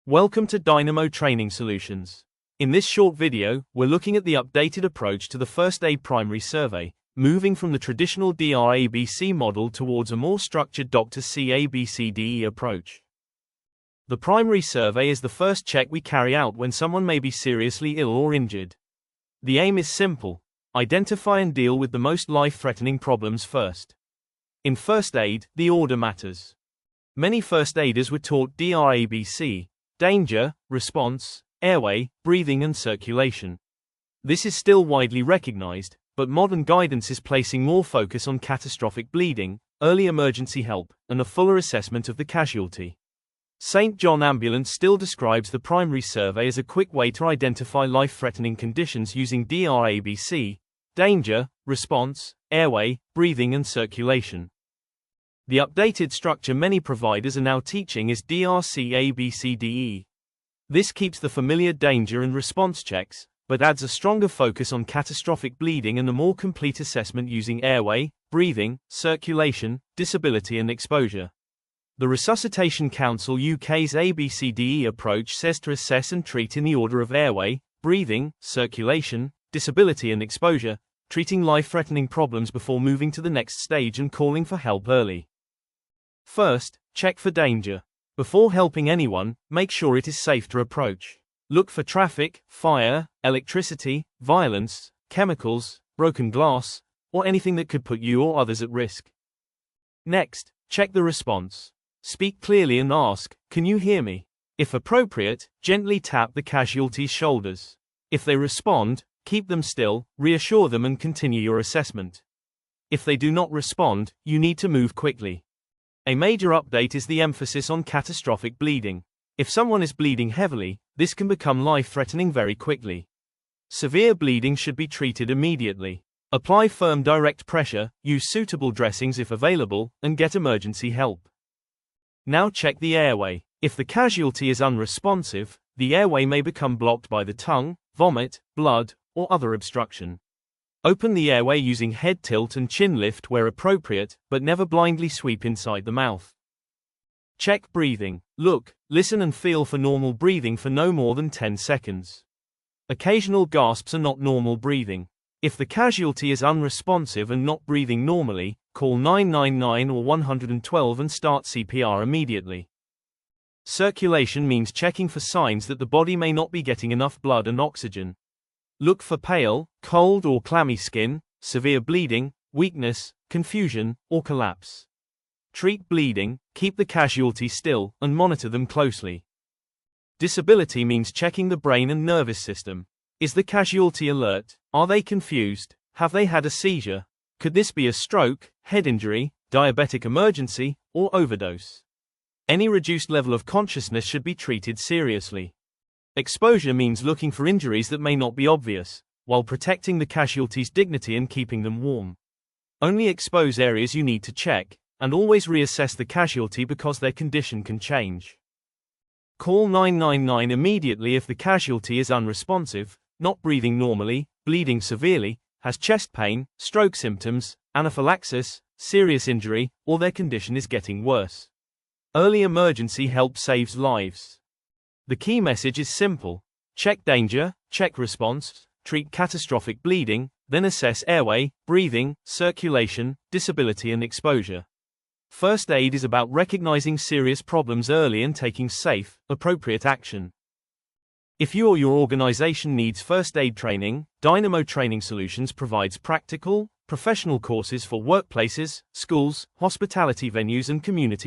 Welcome to Dynamo Training Solutions. In this short video, we're looking at the updated approach to the first aid primary survey, moving from the traditional DRABC model towards a more structured DR C ABCDE approach. The primary survey is the first check we carry out when someone may be seriously ill or injured. The aim is simple: identify and deal with the most life-threatening problems first. In first aid, the order matters. Many first aiders were taught DRABC: danger, response, airway, breathing and circulation. This is still widely recognized, but modern guidance is placing more focus on catastrophic bleeding, early emergency help, and a fuller assessment of the casualty. St. John Ambulance still describes the primary survey as a quick way to identify life-threatening conditions using DRABC: danger, response, airway, breathing and circulation. The updated structure many providers are now teaching is DR C ABCDE. This keeps the familiar danger and response checks, but adds a stronger focus on catastrophic bleeding and a more complete assessment using airway, breathing, circulation, disability and exposure. The Resuscitation Council UK's ABCDE approach says to assess and treat in the order of airway, breathing, circulation, disability and exposure, treating life-threatening problems before moving to the next stage and calling for help early. First, check for danger. Before helping anyone, make sure it is safe to approach. Look for traffic, fire, electricity, violence, chemicals, broken glass, or anything that could put you or others at risk. Next, check the response. Speak clearly and ask, "Can you hear me?" If appropriate, gently tap the casualty's shoulders. If they respond, keep them still, reassure them and continue your assessment. If they do not respond, you need to move quickly. A major update is the emphasis on catastrophic bleeding. If someone is bleeding heavily, this can become life-threatening very quickly. Severe bleeding should be treated immediately. Apply firm direct pressure, use suitable dressings if available, and get emergency help. Now check the airway. If the casualty is unresponsive, the airway may become blocked by the tongue, vomit, blood, or other obstruction. Open the airway using head tilt and chin lift where appropriate, but never blindly sweep inside the mouth. Check breathing. Look, listen and feel for normal breathing for no more than 10 seconds. Occasional gasps are not normal breathing. If the casualty is unresponsive and not breathing normally, call 999 or 112 and start CPR immediately. Circulation means checking for signs that the body may not be getting enough blood and oxygen. Look for pale, cold or clammy skin, severe bleeding, weakness, confusion, or collapse. Treat bleeding, keep the casualty still, and monitor them closely. Disability means checking the brain and nervous system. Is the casualty alert? Are they confused? Have they had a seizure? Could this be a stroke, head injury, diabetic emergency, or overdose? Any reduced level of consciousness should be treated seriously. Exposure means looking for injuries that may not be obvious, while protecting the casualty's dignity and keeping them warm. Only expose areas you need to check, and always reassess the casualty because their condition can change. Call 999 immediately if the casualty is unresponsive, not breathing normally, bleeding severely, has chest pain, stroke symptoms, anaphylaxis, serious injury, or their condition is getting worse. Early emergency help saves lives. The key message is simple: check danger, check response, treat catastrophic bleeding, then assess airway, breathing, circulation, disability and exposure. First aid is about recognizing serious problems early and taking safe, appropriate action. If you or your organization needs first aid training, Dynamo Training Solutions provides practical, professional courses for workplaces, schools, hospitality venues and community